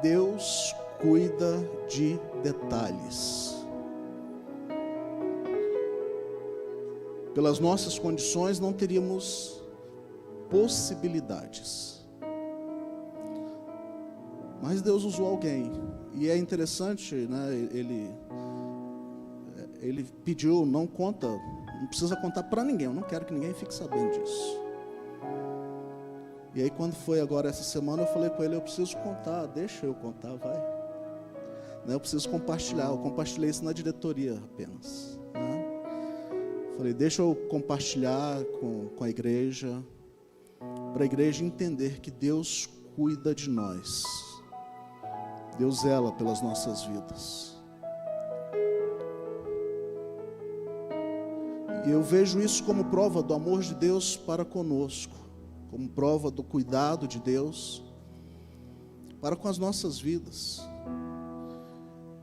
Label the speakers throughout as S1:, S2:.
S1: Deus cuida de detalhes. Pelas nossas condições não teríamos possibilidades. Mas Deus usou alguém. E é interessante, né? Ele pediu, não precisa contar para ninguém. Eu não quero que ninguém fique sabendo disso. E aí quando foi agora essa semana, eu falei com ele, eu preciso contar, deixa eu contar, vai. Né? Eu preciso compartilhar, eu compartilhei isso na diretoria apenas. Né? Falei, deixa eu compartilhar com a igreja, para a igreja entender que Deus cuida de nós. Deus zela pelas nossas vidas. E eu vejo isso como prova do amor de Deus para conosco, como prova do cuidado de Deus para com as nossas vidas.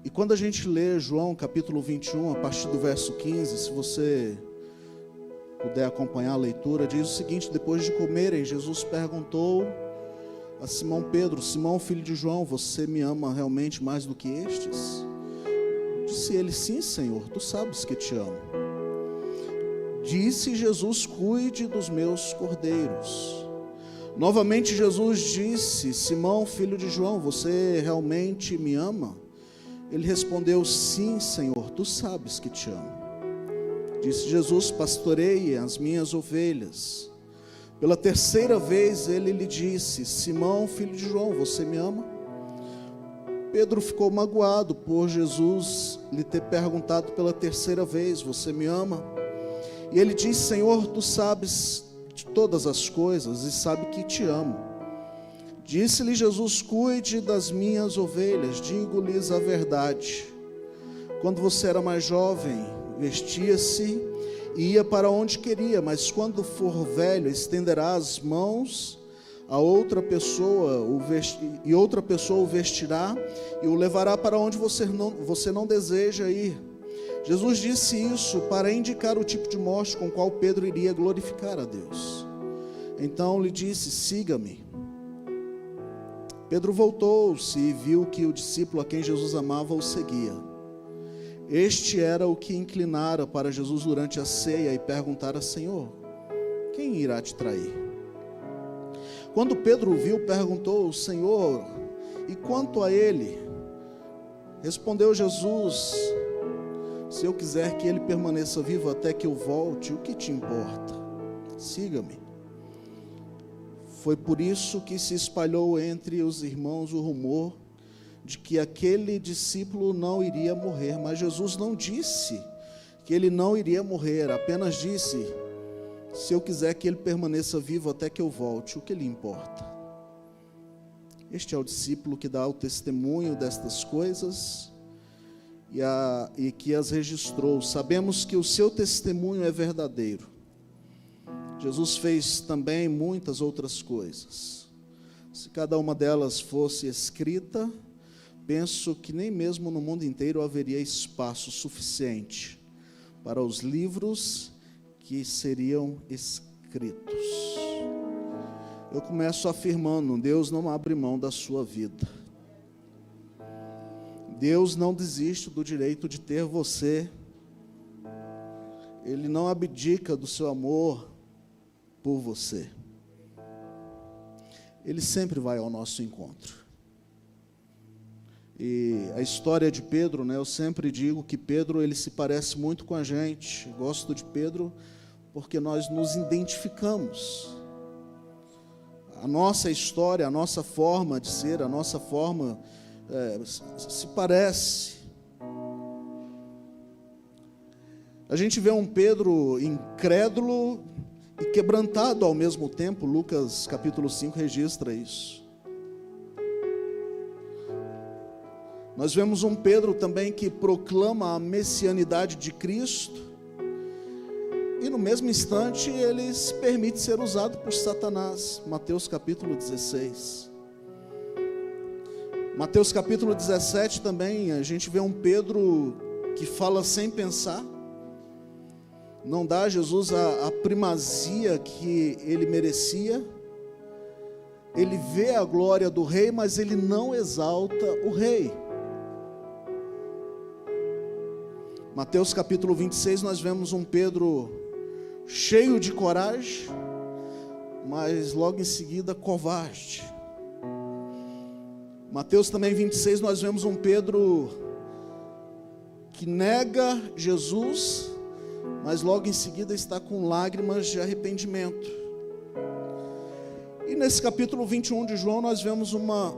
S1: E quando a gente lê João capítulo 21, a partir do verso 15, se você puder acompanhar a leitura, diz o seguinte: depois de comerem, Jesus perguntou a Simão Pedro: Simão, filho de João, você me ama realmente mais do que estes? Disse ele: sim, Senhor, tu sabes que te amo. Disse Jesus: cuide dos meus cordeiros. Novamente Jesus disse: Simão, filho de João, você realmente me ama? Ele respondeu: sim, Senhor, tu sabes que te amo. Disse Jesus: pastoreie as minhas ovelhas. Pela terceira vez ele lhe disse: Simão, filho de João, você me ama? Pedro ficou magoado por Jesus lhe ter perguntado pela terceira vez: você me ama? E ele disse: Senhor, tu sabes de todas as coisas e sabe que te amo. Disse-lhe Jesus: cuide das minhas ovelhas, digo-lhes a verdade. Quando você era mais jovem, vestia-se e ia para onde queria, mas quando for velho, estenderá as mãos a outra pessoa, e outra pessoa o vestirá e o levará para onde você não deseja ir. Jesus disse isso para indicar o tipo de morte com qual Pedro iria glorificar a Deus. Então lhe disse: siga-me. Pedro voltou-se e viu que o discípulo a quem Jesus amava o seguia. Este era o que inclinara para Jesus durante a ceia e perguntara: Senhor, quem irá te trair? Quando Pedro o viu, perguntou: Senhor, e quanto a ele? Respondeu Jesus: se eu quiser que ele permaneça vivo até que eu volte, o que te importa? Siga-me. Foi por isso que se espalhou entre os irmãos o rumor de que aquele discípulo não iria morrer. Mas Jesus não disse que ele não iria morrer, apenas disse: se eu quiser que ele permaneça vivo até que eu volte, o que lhe importa? Este é o discípulo que dá o testemunho destas coisas e que as registrou. Sabemos que o seu testemunho é verdadeiro. Jesus fez também muitas outras coisas. Se cada uma delas fosse escrita, penso que nem mesmo no mundo inteiro haveria espaço suficiente para os livros que seriam escritos. Eu começo afirmando: Deus não abre mão da sua vida. Deus não desiste do direito de ter você. Ele não abdica do seu amor por você. Ele sempre vai ao nosso encontro. E a história de Pedro, né, eu sempre digo que Pedro, ele se parece muito com a gente. Gosto de Pedro porque nós nos identificamos. A nossa história, a nossa forma de ser, a nossa forma se parece. A gente vê um Pedro incrédulo e quebrantado ao mesmo tempo. Lucas capítulo 5 registra isso. Nós vemos um Pedro também que proclama a messianidade de Cristo, e no mesmo instante ele se permite ser usado por Satanás. Mateus capítulo 16. Mateus capítulo 17 também, a gente vê um Pedro que fala sem pensar, não dá a Jesus a primazia que ele merecia, ele vê a glória do rei, mas ele não exalta o rei. Mateus capítulo 26, nós vemos um Pedro cheio de coragem, mas logo em seguida covarde. Mateus também 26, nós vemos um Pedro que nega Jesus, mas logo em seguida está com lágrimas de arrependimento. E nesse capítulo 21 de João, nós vemos uma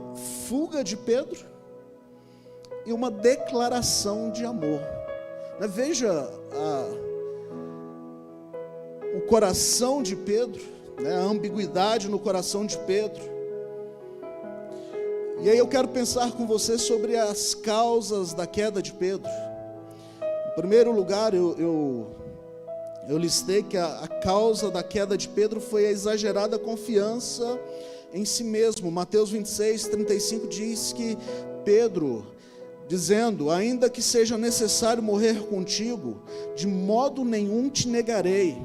S1: fuga de Pedro e uma declaração de amor. Veja o coração de Pedro, a ambiguidade no coração de Pedro. E aí eu quero pensar com você sobre as causas da queda de Pedro. Em primeiro lugar, eu listei que a causa da queda de Pedro foi a exagerada confiança em si mesmo. Mateus 26, 35 diz que Pedro, dizendo: ainda que seja necessário morrer contigo, de modo nenhum te negarei.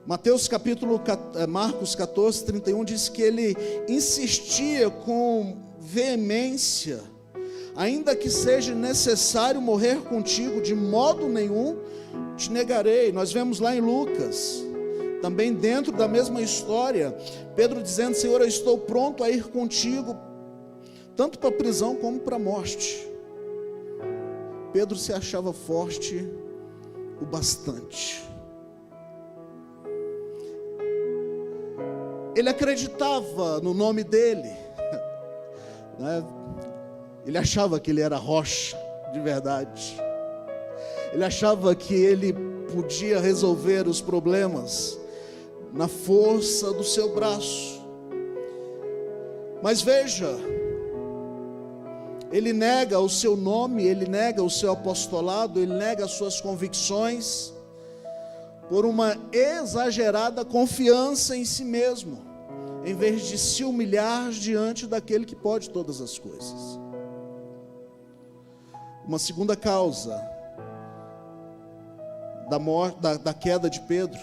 S1: Marcos 14, 31 diz que ele insistia com veemência: ainda que seja necessário morrer contigo, de modo nenhum te negarei. Nós vemos lá em Lucas, também dentro da mesma história, Pedro dizendo: Senhor, eu estou pronto a ir contigo, tanto para a prisão como para a morte. Pedro se achava forte o bastante. Ele acreditava no nome dele, né? Ele achava que ele era rocha de verdade. Ele achava que ele podia resolver os problemas na força do seu braço. Mas veja, ele nega o seu nome, ele nega o seu apostolado, ele nega as suas convicções por uma exagerada confiança em si mesmo, em vez de se humilhar diante daquele que pode todas as coisas. Uma segunda causa da queda de Pedro: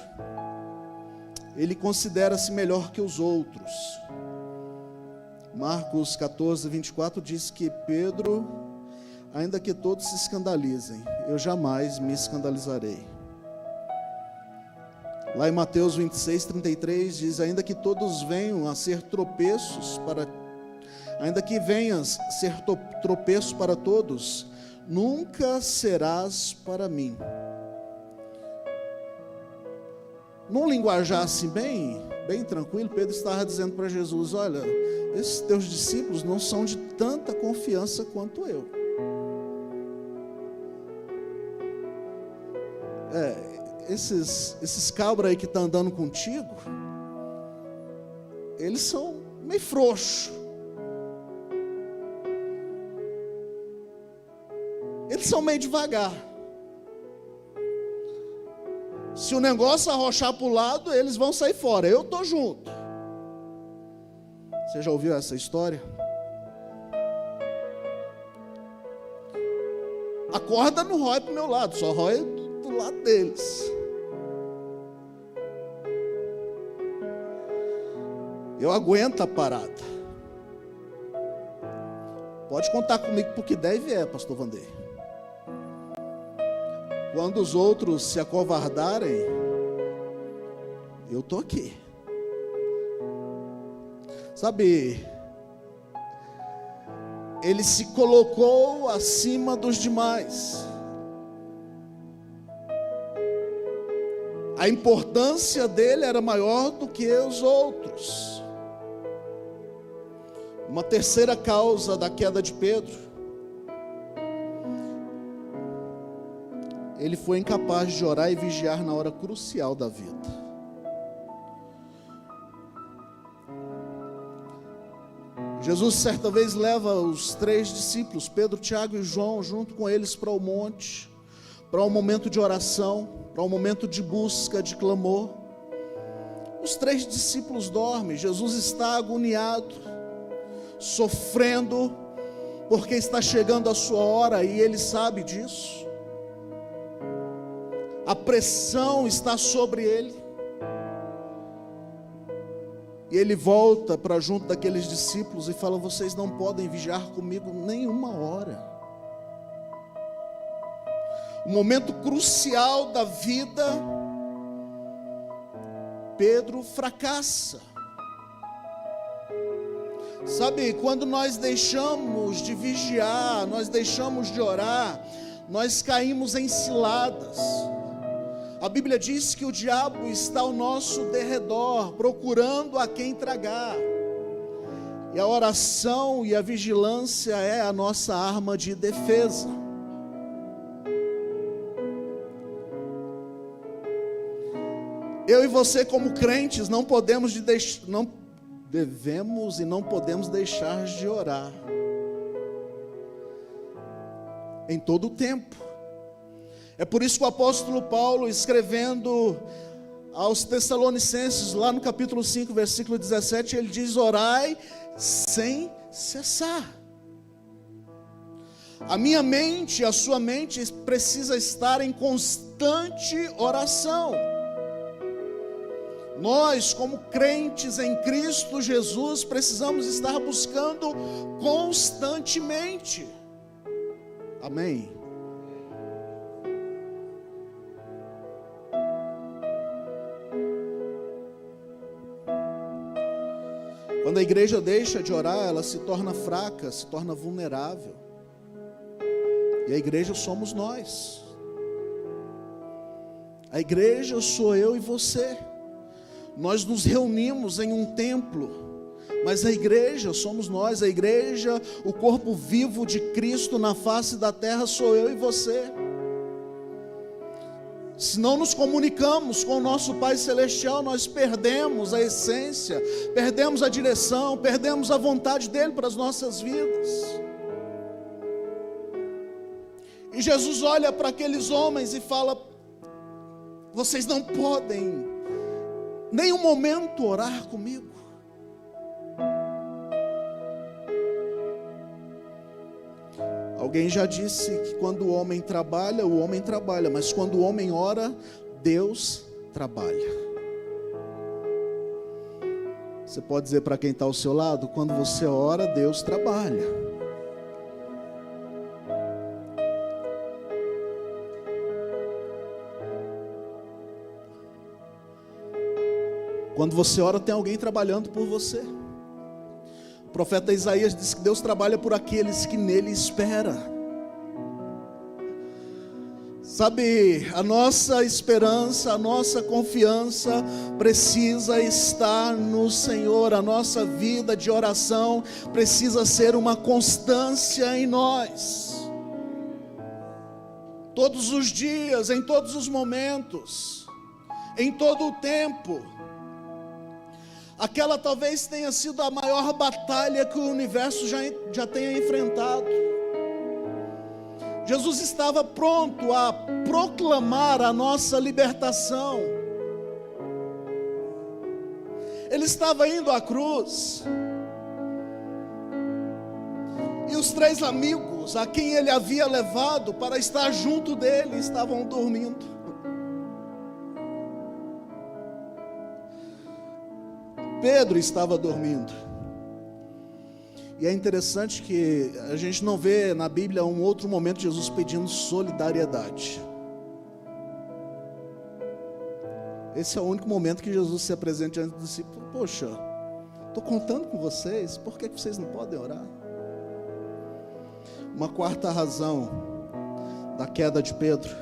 S1: ele considera-se melhor que os outros. Marcos 14, 24 diz que Pedro, ainda que todos se escandalizem, eu jamais me escandalizarei. Lá em Mateus 26, 33 diz: ainda que todos venham a ser tropeços ainda que venhas ser tropeço para todos, nunca serás para mim. Num linguajar assim bem tranquilo, Pedro estava dizendo para Jesus: olha, esses teus discípulos não são de tanta confiança quanto eu. Esses cabras aí que estão andando contigo, eles são meio frouxos. Eles são meio devagar. Se o negócio arrochar para o lado, eles vão sair fora. Eu estou junto. Você já ouviu essa história? A corda não rói para o meu lado, só rói do lado deles. Eu aguento a parada. Pode contar comigo porque deve pastor Vandeir. Quando os outros se acovardarem, eu estou aqui. Sabe, ele se colocou acima dos demais. A importância dele era maior do que os outros. Uma terceira causa da queda de Pedro: ele foi incapaz de orar e vigiar na hora crucial da vida. Jesus certa vez leva os 3 discípulos, Pedro, Tiago e João, junto com eles para o monte, para um momento de oração, para um momento de busca, de clamor. Os 3 discípulos dormem. Jesus está agoniado, sofrendo, porque está chegando a sua hora e ele sabe disso. A pressão está sobre ele. E ele volta para junto daqueles discípulos e fala: vocês não podem vigiar comigo nem uma hora. O momento crucial da vida, Pedro fracassa. Sabe, quando nós deixamos de vigiar, nós deixamos de orar, nós caímos em ciladas. A Bíblia diz que o diabo está ao nosso derredor, procurando a quem tragar. E a oração e a vigilância é a nossa arma de defesa. Eu e você, como crentes, não devemos e não podemos deixar de orar em todo o tempo. É por isso que o apóstolo Paulo, escrevendo aos Tessalonicenses, lá no capítulo 5, versículo 17, ele diz: orai sem cessar. A minha mente, a sua mente precisa estar em constante oração. Nós, como crentes em Cristo Jesus, precisamos estar buscando constantemente. Amém? Quando a igreja deixa de orar, ela se torna fraca, se torna vulnerável. E a igreja somos nós. A igreja sou eu e você. Nós nos reunimos em um templo, mas a igreja somos nós. A igreja, o corpo vivo de Cristo na face da terra, sou eu e você. Se não nos comunicamos com o nosso Pai Celestial, nós perdemos a essência, perdemos a direção, perdemos a vontade dEle para as nossas vidas. E Jesus olha para aqueles homens e fala: vocês não podem nem um momento orar comigo. Alguém já disse que quando o homem trabalha, mas quando o homem ora, Deus trabalha. Você pode dizer para quem está ao seu lado: quando você ora, Deus trabalha. Quando você ora, tem alguém trabalhando por você. O profeta Isaías diz que Deus trabalha por aqueles que nele esperam. Sabe, a nossa esperança, a nossa confiança precisa estar no Senhor. A nossa vida de oração precisa ser uma constância em nós. Todos os dias, em todos os momentos, em todo o tempo. Aquela talvez tenha sido a maior batalha que o universo já tenha enfrentado. Jesus estava pronto a proclamar a nossa libertação. Ele estava indo à cruz. E os 3 amigos a quem ele havia levado para estar junto dele estavam dormindo. Pedro estava dormindo. E é interessante que a gente não vê na Bíblia um outro momento de Jesus pedindo solidariedade. Esse é o único momento que Jesus se apresenta diante dos discípulos: poxa, estou contando com vocês, por que vocês não podem orar? Uma quarta razão da queda de Pedro: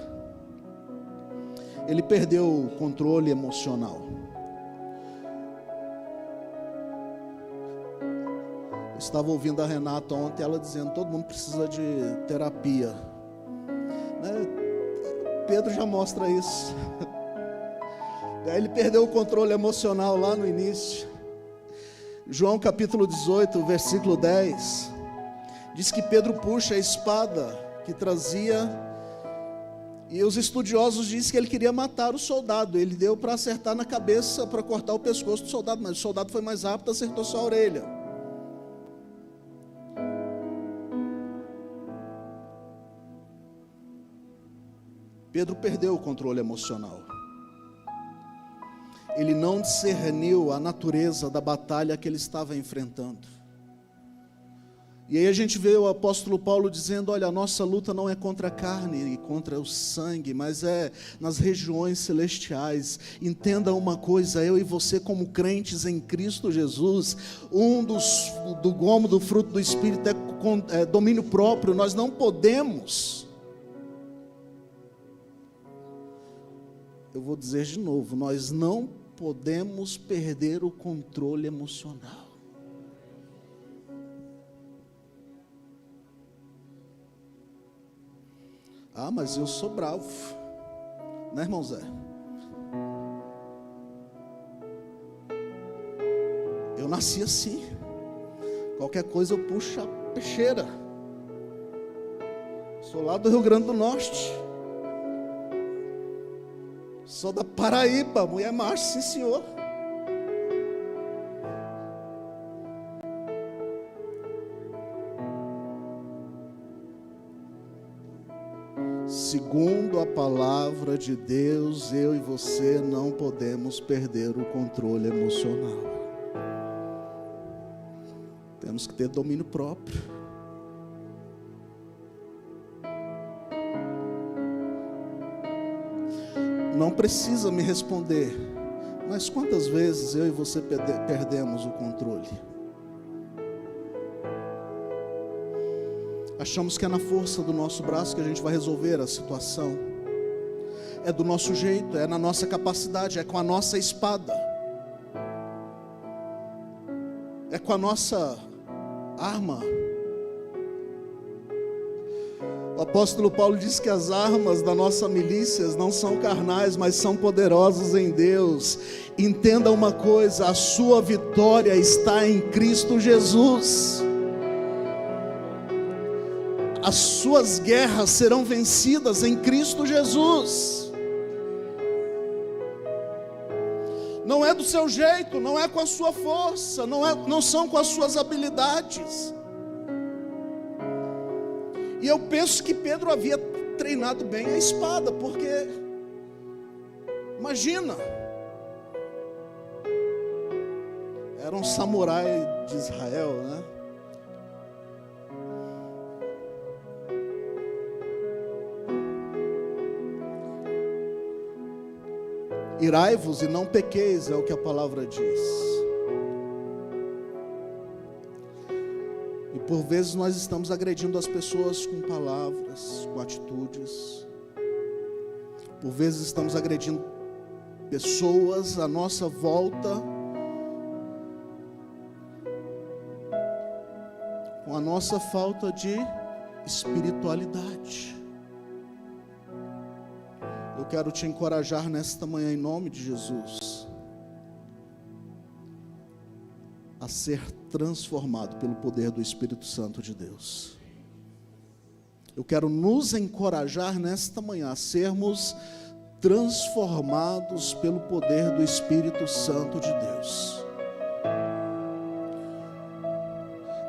S1: ele perdeu o controle emocional. Eu estava ouvindo a Renata ontem, ela dizendo: todo mundo precisa de terapia, né? Pedro já mostra isso. Ele perdeu o controle emocional lá no início. João capítulo 18, versículo 10, diz que Pedro puxa a espada que trazia, e os estudiosos dizem que ele queria matar o soldado. Ele deu para acertar na cabeça, para cortar o pescoço do soldado, mas o soldado foi mais rápido, acertou só a orelha. Pedro perdeu o controle emocional. ele não discerniu a natureza da batalha que ele estava enfrentando. E aí a gente vê o apóstolo Paulo dizendo: olha, a nossa luta não é contra a carne e contra o sangue, mas é nas regiões celestiais. Entenda uma coisa, eu e você como crentes em Cristo Jesus, do gomo do fruto do Espírito é domínio próprio. Nós não podemos, eu vou dizer de novo, nós não podemos perder o controle emocional. Ah, mas eu sou bravo, né, irmão Zé? Eu nasci assim. Qualquer coisa eu puxo a peixeira. Sou lá do Rio Grande do Norte. Sou da Paraíba, mulher macho, sim senhor. Segundo a palavra de Deus, eu e você não podemos perder o controle emocional. Temos que ter domínio próprio. Não precisa me responder, mas quantas vezes eu e você perdemos o controle? Achamos que é na força do nosso braço que a gente vai resolver a situação. É do nosso jeito, é na nossa capacidade, é com a nossa espada. É com a nossa arma. O apóstolo Paulo diz que as armas da nossa milícia não são carnais, mas são poderosas em Deus. Entenda uma coisa, a sua vitória está em Cristo Jesus. As suas guerras serão vencidas em Cristo Jesus. Não é do seu jeito, não é com a sua força, não são com as suas habilidades. E eu penso que Pedro havia treinado bem a espada, porque imagina, era um samurai de Israel, né? Irai-vos e não pequeis, é o que a palavra diz. E por vezes nós estamos agredindo as pessoas com palavras, com atitudes. Por vezes estamos agredindo pessoas à nossa volta com a nossa falta de espiritualidade. Eu quero te encorajar nesta manhã em nome de Jesus a ser transformado pelo poder do Espírito Santo de Deus. Eu quero nos encorajar nesta manhã a sermos transformados pelo poder do Espírito Santo de Deus.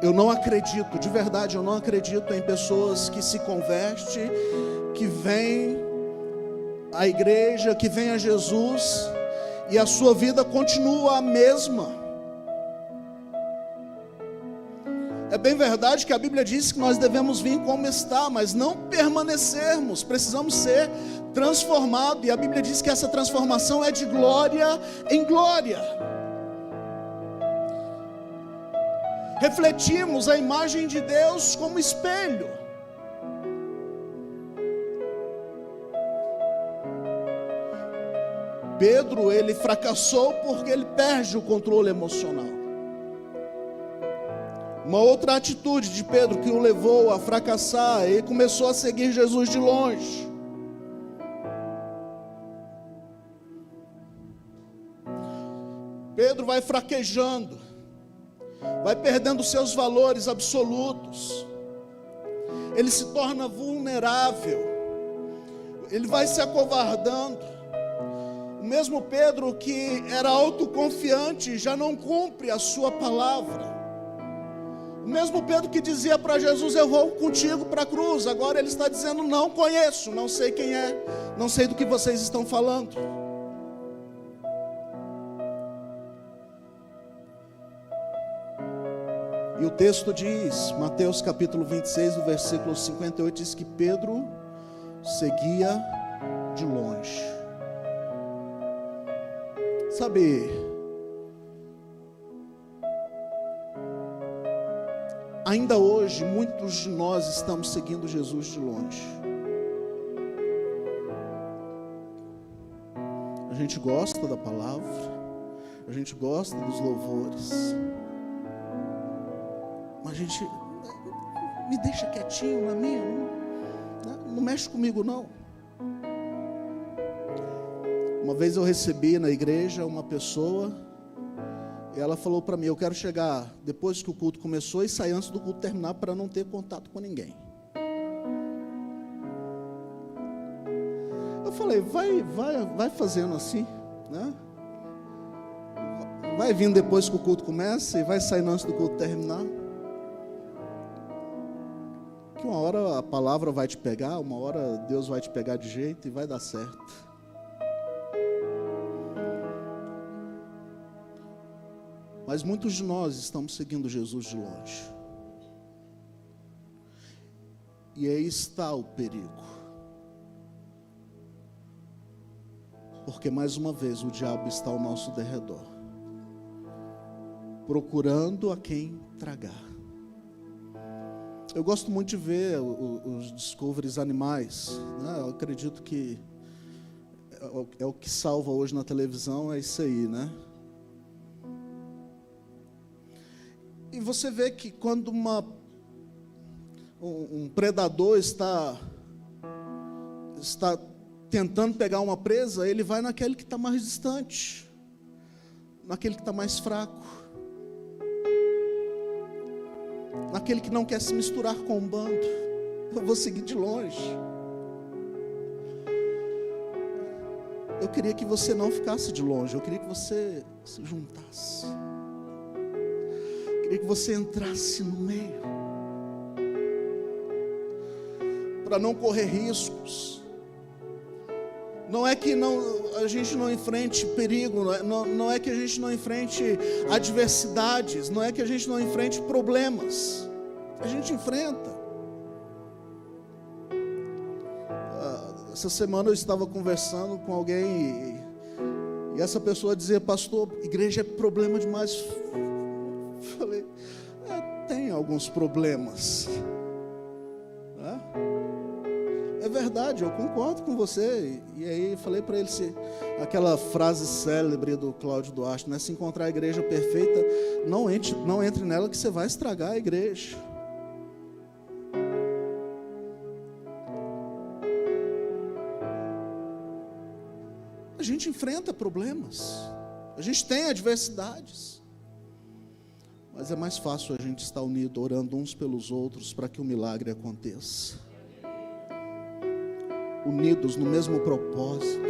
S1: Eu não acredito, de verdade, eu não acredito em pessoas que se convertem, que vêm à igreja, que vêm a Jesus e a sua vida continua a mesma. É bem verdade que a Bíblia diz que nós devemos vir como está, mas não permanecermos, precisamos ser transformados, e a Bíblia diz que essa transformação é de glória em glória. Refletimos a imagem de Deus como espelho. Pedro, ele fracassou porque ele perde o controle emocional. Uma outra atitude de Pedro que o levou a fracassar, ele começou a seguir Jesus de longe. Pedro vai fraquejando, vai perdendo seus valores absolutos, ele se torna vulnerável, ele vai se acovardando. O mesmo Pedro que era autoconfiante já não cumpre a sua palavra. O mesmo Pedro que dizia para Jesus: eu vou contigo para a cruz, agora ele está dizendo: não conheço, não sei quem é, não sei do que vocês estão falando. E o texto diz, Mateus capítulo 26, o versículo 58, diz que Pedro seguia de longe. Sabe, ainda hoje, muitos de nós estamos seguindo Jesus de longe. A gente gosta da palavra, a gente gosta dos louvores, mas a gente me deixa quietinho na minha, não mexe comigo não. Uma vez eu recebi na igreja uma pessoa, e ela falou para mim: eu quero chegar depois que o culto começou e sair antes do culto terminar para não ter contato com ninguém. Eu falei: vai fazendo assim, né? Vai vindo depois que o culto começa e vai saindo antes do culto terminar. Que uma hora a palavra vai te pegar, uma hora Deus vai te pegar de jeito e vai dar certo. Mas muitos de nós estamos seguindo Jesus de longe. E aí está o perigo. Porque mais uma vez o diabo está ao nosso derredor, procurando a quem tragar. Eu gosto muito de ver os Discoveries animais, né? Eu acredito que é o que salva hoje na televisão, é isso aí, né? E você vê que quando um predador está tentando pegar uma presa, ele vai naquele que está mais distante, naquele que está mais fraco, naquele que não quer se misturar com um bando. Eu vou seguir de longe. Eu queria que você não ficasse de longe, eu queria que você se juntasse. Eu queria que você entrasse no meio, para não correr riscos. Não é que a gente não enfrente perigo, não é que a gente não enfrente adversidades, não é que a gente não enfrente problemas. A gente enfrenta. Essa semana eu estava conversando com alguém e essa pessoa dizia: pastor, igreja é problema demais. Falei: tem alguns problemas. É verdade, eu concordo com você. E aí falei para ele aquela frase célebre do Cláudio Duarte, né? Se encontrar a igreja perfeita, não entre nela que você vai estragar a igreja. A gente enfrenta problemas, a gente tem adversidades, mas é mais fácil a gente estar unido, orando uns pelos outros, para que o milagre aconteça. Unidos no mesmo propósito.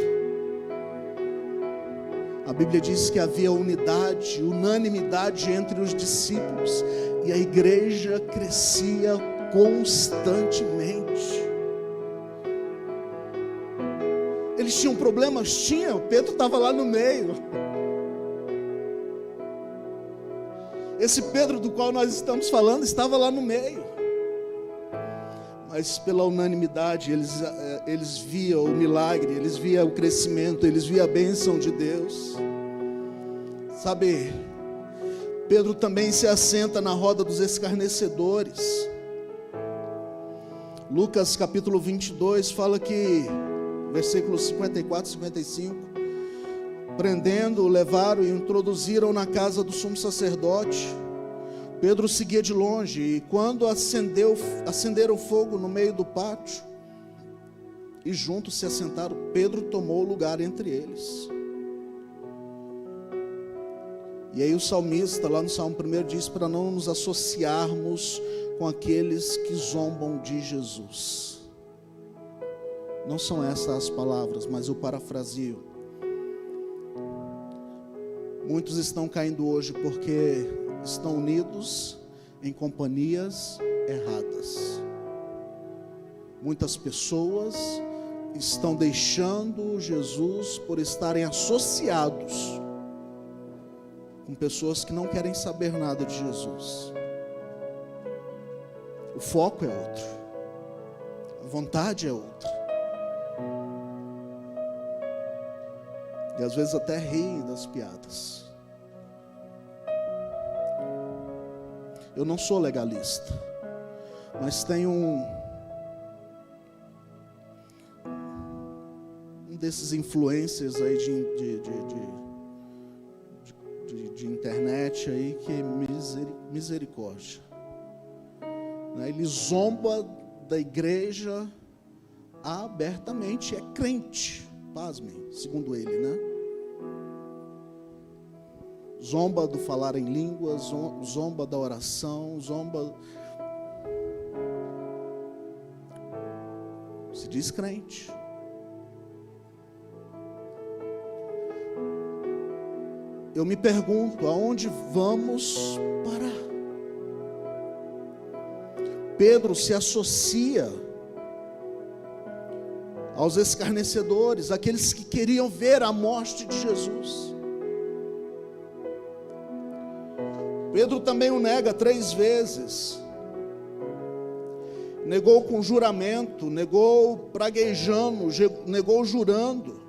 S1: A Bíblia diz que havia unidade, unanimidade entre os discípulos, e a igreja crescia constantemente. Eles tinham problemas? Tinham. Pedro estava lá no meio. Esse Pedro do qual nós estamos falando estava lá no meio. Mas pela unanimidade, eles viam o milagre, eles viam o crescimento, eles viam a bênção de Deus. Sabe, Pedro também se assenta na roda dos escarnecedores. Lucas capítulo 22 fala que, versículos 54 e 55, prendendo-o, levaram e introduziram na casa do sumo sacerdote. Pedro seguia de longe, e quando acenderam fogo no meio do pátio, e juntos se assentaram, Pedro tomou lugar entre eles. E aí o salmista, lá no Salmo 1, diz para não nos associarmos com aqueles que zombam de Jesus. Não são essas as palavras, mas eu parafrasio. Muitos estão caindo hoje porque estão unidos em companhias erradas. Muitas pessoas estão deixando Jesus por estarem associados com pessoas que não querem saber nada de Jesus. O foco é outro. A vontade é outra. E às vezes até riem das piadas. Eu não sou legalista, mas tem um desses influencers aí de internet aí que é misericórdia. Ele zomba da igreja abertamente, é crente, pasmem, segundo ele, né? Zomba do falar em línguas, zomba da oração, zomba. Se diz crente. Eu me pergunto, aonde vamos parar? Pedro se associa aos escarnecedores, aqueles que queriam ver a morte de Jesus. Pedro também o nega 3 vezes. Negou com juramento, negou praguejando, negou jurando.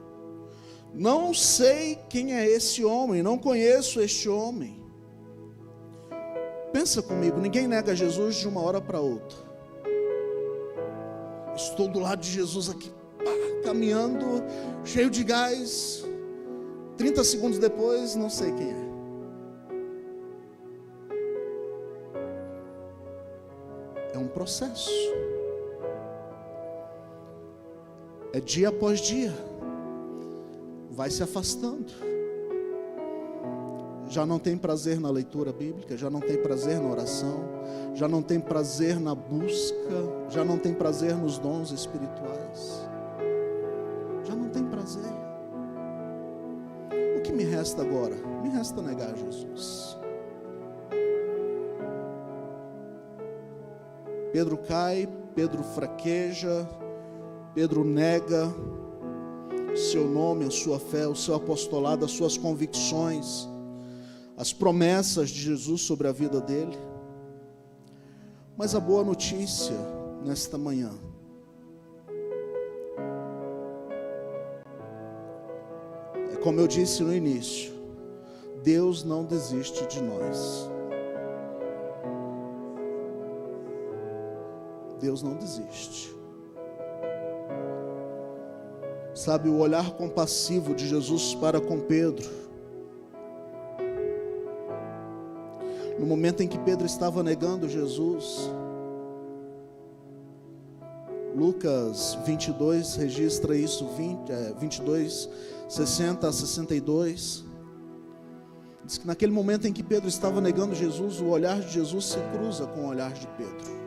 S1: Não sei quem é esse homem, não conheço este homem. Pensa comigo, ninguém nega Jesus de uma hora para outra. Estou do lado de Jesus aqui, caminhando, cheio de gás. 30 segundos depois, não sei quem é. É um processo. É dia após dia. Vai se afastando. Já não tem prazer na leitura bíblica, já não tem prazer na oração, já não tem prazer na busca, já não tem prazer nos dons espirituais. Já não tem prazer. O que me resta agora? Me resta negar Jesus. Pedro cai, Pedro fraqueja, Pedro nega o seu nome, a sua fé, o seu apostolado, as suas convicções, as promessas de Jesus sobre a vida dele. Mas a boa notícia nesta manhã é como eu disse no início, Deus não desiste de nós. Deus não desiste. Sabe, o olhar compassivo de Jesus para com Pedro, no momento em que Pedro estava negando Jesus, Lucas 22 registra isso, 22, 60 a 62, diz que naquele momento em que Pedro estava negando Jesus, o olhar de Jesus se cruza com o olhar de Pedro.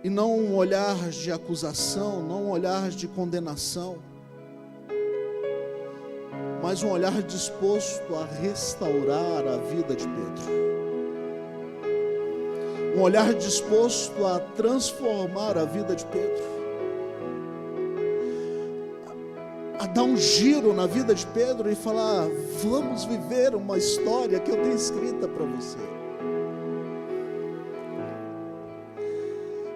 S1: E não um olhar de acusação, não um olhar de condenação, mas um olhar disposto a restaurar a vida de Pedro. Um olhar disposto a transformar a vida de Pedro. A dar um giro na vida de Pedro e falar: vamos viver uma história que eu tenho escrita para você.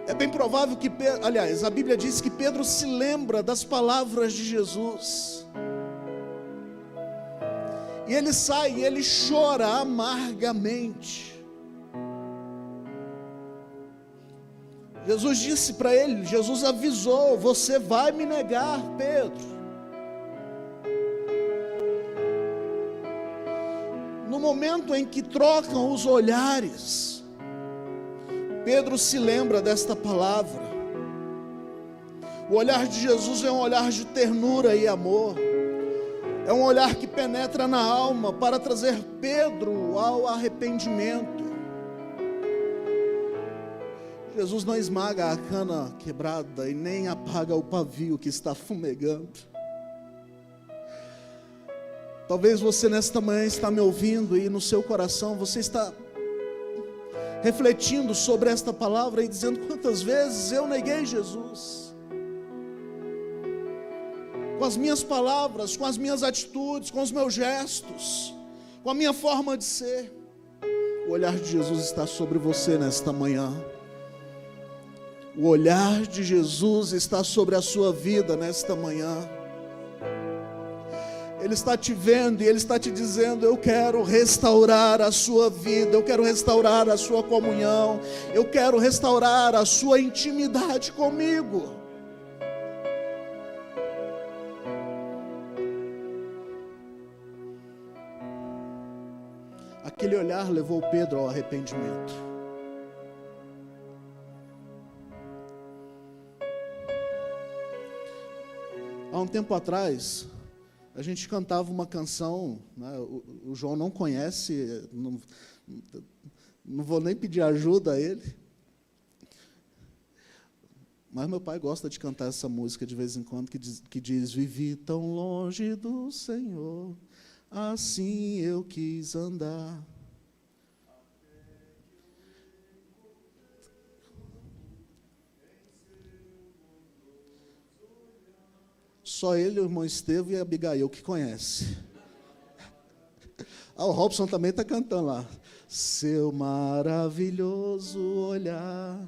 S1: É bem provável que Pedro, aliás, a Bíblia diz que Pedro se lembra das palavras de Jesus. E ele sai e ele chora amargamente. Jesus disse para ele, Jesus avisou: você vai me negar, Pedro. No momento em que trocam os olhares, Pedro se lembra desta palavra. O olhar de Jesus é um olhar de ternura e amor. É um olhar que penetra na alma para trazer Pedro ao arrependimento. Jesus não esmaga a cana quebrada e nem apaga o pavio que está fumegando. Talvez você nesta manhã está me ouvindo e no seu coração você está refletindo sobre esta palavra e dizendo: quantas vezes eu neguei Jesus, com as minhas palavras, com as minhas atitudes, com os meus gestos, com a minha forma de ser. O olhar de Jesus está sobre você nesta manhã. O olhar de Jesus está sobre a sua vida nesta manhã. Ele está te vendo e Ele está te dizendo: eu quero restaurar a sua vida, eu quero restaurar a sua comunhão, eu quero restaurar a sua intimidade comigo. Aquele olhar levou Pedro ao arrependimento. Há um tempo atrás, a gente cantava uma canção, né? O João não conhece, não vou nem pedir ajuda a ele, mas meu pai gosta de cantar essa música de vez em quando, que diz: vivi tão longe do Senhor, assim eu quis andar. Só ele, o irmão Estevão e a Abigail que conhece. O Robson também está cantando lá. Seu maravilhoso olhar.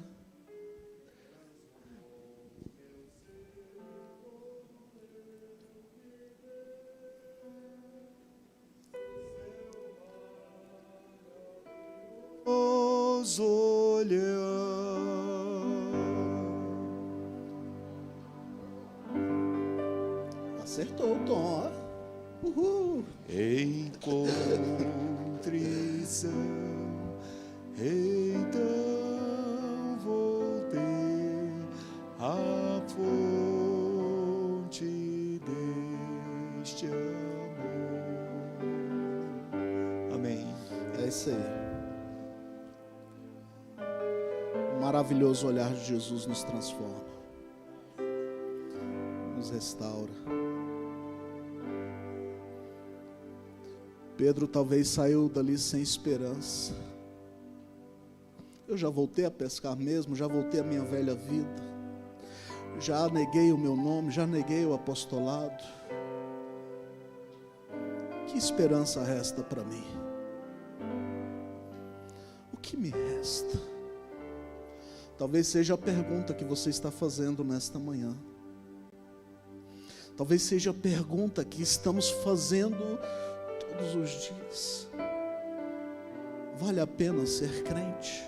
S1: Os olhar. Acertou o tom, ó. Uhul.
S2: Em contrição, então voltei à fonte deste amor. Amém.
S1: É isso aí. O maravilhoso olhar de Jesus nos transforma, nos restaura. Pedro talvez saiu dali sem esperança. Eu já voltei a pescar mesmo, já voltei à minha velha vida, já neguei o meu nome, já neguei o apostolado. Que esperança resta para mim? O que me resta? Talvez seja a pergunta que você está fazendo nesta manhã. Talvez seja a pergunta que estamos fazendo todos os dias. Vale a pena ser crente?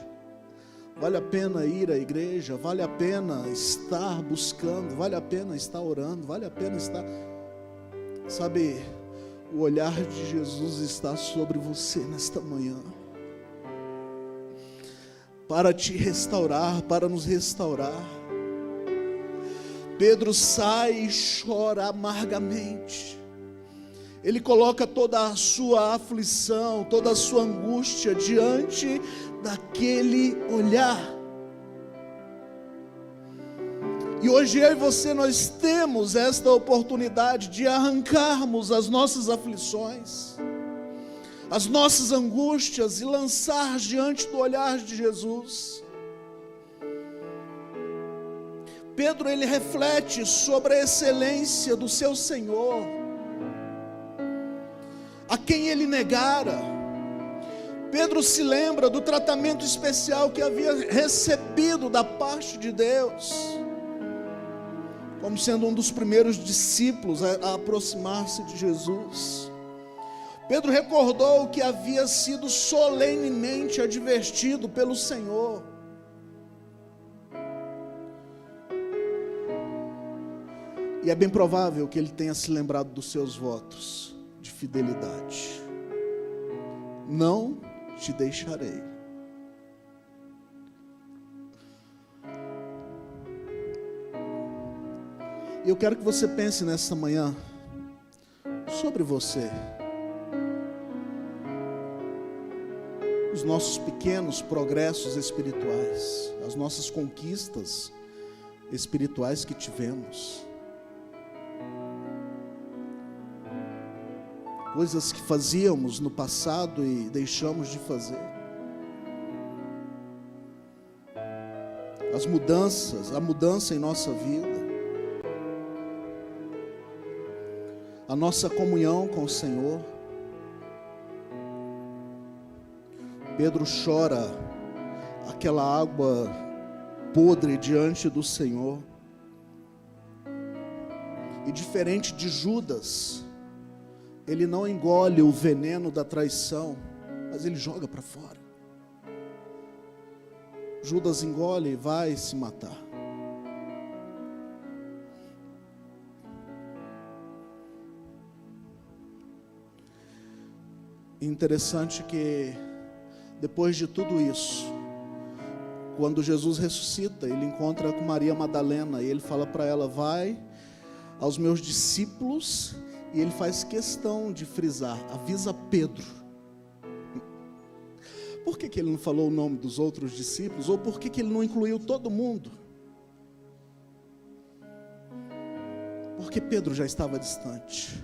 S1: Vale a pena ir à igreja? Vale a pena estar buscando? Vale a pena estar orando? Vale a pena estar... Sabe, o olhar de Jesus está sobre você nesta manhã, para te restaurar, para nos restaurar. Pedro sai e chora amargamente. Ele coloca toda a sua aflição, toda a sua angústia diante daquele olhar. E hoje eu e você, nós temos esta oportunidade de arrancarmos as nossas aflições, as nossas angústias e lançar diante do olhar de Jesus. Pedro, ele reflete sobre a excelência do seu Senhor, a quem ele negara. Pedro se lembra do tratamento especial que havia recebido da parte de Deus, como sendo um dos primeiros discípulos a aproximar-se de Jesus. Pedro recordou que havia sido solenemente advertido pelo Senhor. E é bem provável que ele tenha se lembrado dos seus votos de fidelidade. Não te deixarei. E eu quero que você pense nesta manhã sobre você. Os nossos pequenos progressos espirituais, as nossas conquistas espirituais que tivemos. Coisas que fazíamos no passado e deixamos de fazer. As mudanças, a mudança em nossa vida. A nossa comunhão com o Senhor. Pedro chora aquela água podre diante do Senhor. E diferente de Judas, ele não engole o veneno da traição, mas ele joga para fora. Judas engole e vai se matar. Interessante que depois de tudo isso, quando Jesus ressuscita, ele encontra com Maria Madalena e ele fala para ela: vai aos meus discípulos, e ele faz questão de frisar, avisa Pedro. Por que ele não falou o nome dos outros discípulos? Ou por que ele não incluiu todo mundo? Porque Pedro já estava distante.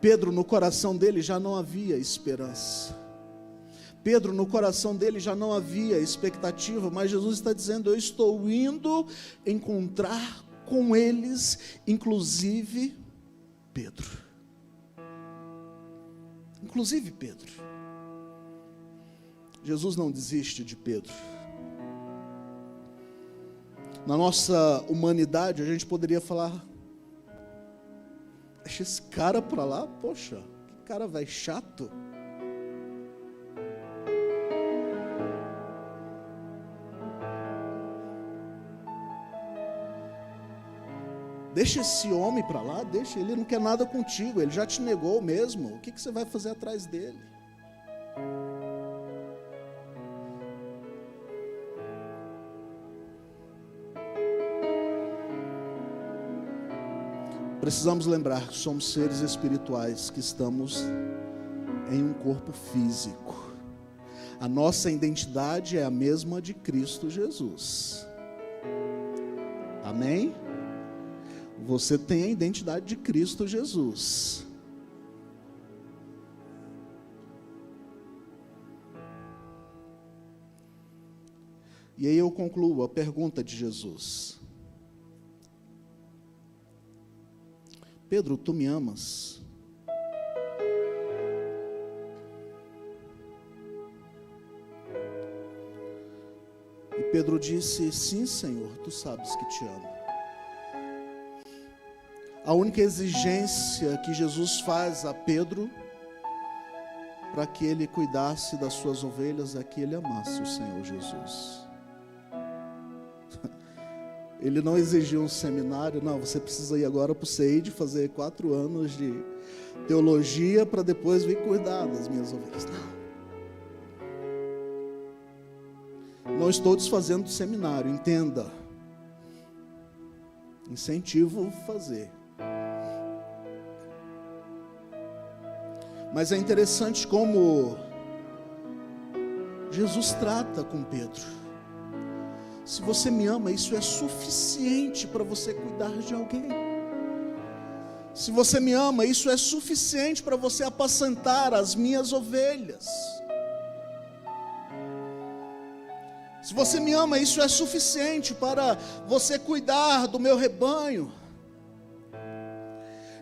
S1: Pedro, no coração dele já não havia esperança. Pedro, no coração dele já não havia expectativa, mas Jesus está dizendo: eu estou indo encontrar com eles, inclusive Pedro. Inclusive Pedro. Jesus não desiste de Pedro. Na nossa humanidade, a gente poderia falar: deixa esse cara para lá, poxa, que cara velho chato. Deixa esse homem para lá, deixa, ele não quer nada contigo, ele já te negou mesmo, o que você vai fazer atrás dele? Precisamos lembrar que somos seres espirituais, que estamos em um corpo físico. A nossa identidade é a mesma de Cristo Jesus. Amém? Você tem a identidade de Cristo Jesus. E aí eu concluo a pergunta de Jesus: Pedro, tu me amas? E Pedro disse: sim, Senhor, tu sabes que te amo. A única exigência que Jesus faz a Pedro, para que ele cuidasse das suas ovelhas, é que ele amasse o Senhor Jesus. Ele não exigiu um seminário: não, você precisa ir agora para o CEID fazer 4 anos de teologia para depois vir cuidar das minhas ovelhas. Não estou desfazendo do seminário, entenda. Incentivo fazer. Mas é interessante como Jesus trata com Pedro. Se você me ama, isso é suficiente para você cuidar de alguém. Se você me ama, isso é suficiente para você apacentar as minhas ovelhas. Se você me ama, isso é suficiente para você cuidar do meu rebanho.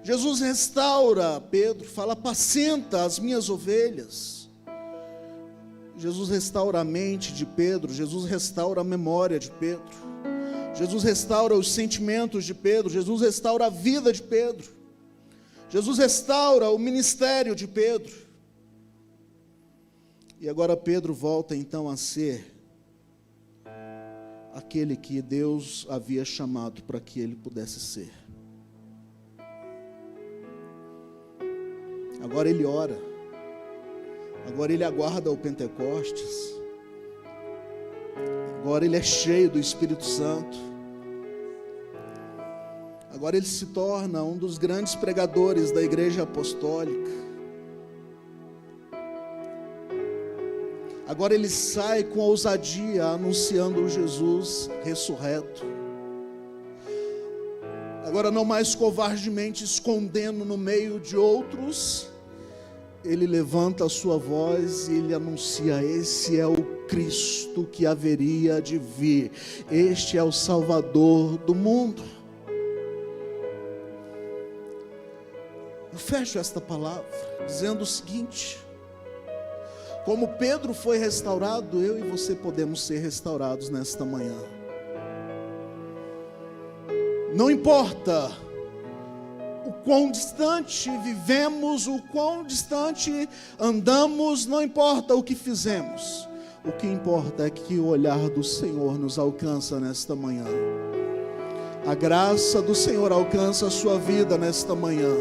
S1: Jesus restaura Pedro, fala: apacenta as minhas ovelhas. Jesus restaura a mente de Pedro, Jesus restaura a memória de Pedro, Jesus restaura os sentimentos de Pedro, Jesus restaura a vida de Pedro, Jesus restaura o ministério de Pedro. E agora Pedro volta então a ser aquele que Deus havia chamado para que ele pudesse ser. Agora ele ora, agora ele aguarda o Pentecostes, agora ele é cheio do Espírito Santo, agora ele se torna um dos grandes pregadores da igreja apostólica, agora ele sai com ousadia anunciando o Jesus ressurreto, agora não mais covardemente escondendo no meio de outros, ele levanta a sua voz e ele anuncia: esse é o Cristo que haveria de vir, este é o Salvador do mundo. Eu fecho esta palavra dizendo o seguinte: Como Pedro foi restaurado, eu e você podemos ser restaurados nesta manhã. Não importa o quão distante vivemos, o quão distante andamos, não importa o que fizemos. O que importa é que o olhar do Senhor nos alcança nesta manhã. A graça do Senhor alcança a sua vida nesta manhã.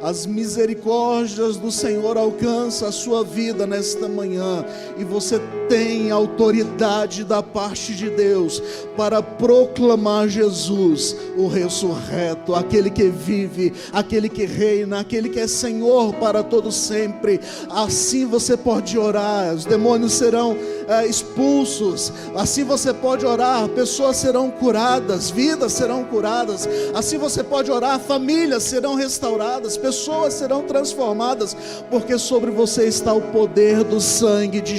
S1: As misericórdias do Senhor alcançam a sua vida nesta manhã. E você tem autoridade da parte de Deus para proclamar Jesus, o ressurreto, aquele que vive, aquele que reina, aquele que é Senhor para todo sempre. Assim você pode orar, os demônios serão expulsos. Assim você pode orar, pessoas serão curadas, vidas serão curadas. Assim você pode orar, famílias serão restauradas, pessoas serão transformadas, porque sobre você está o poder do sangue de Jesus.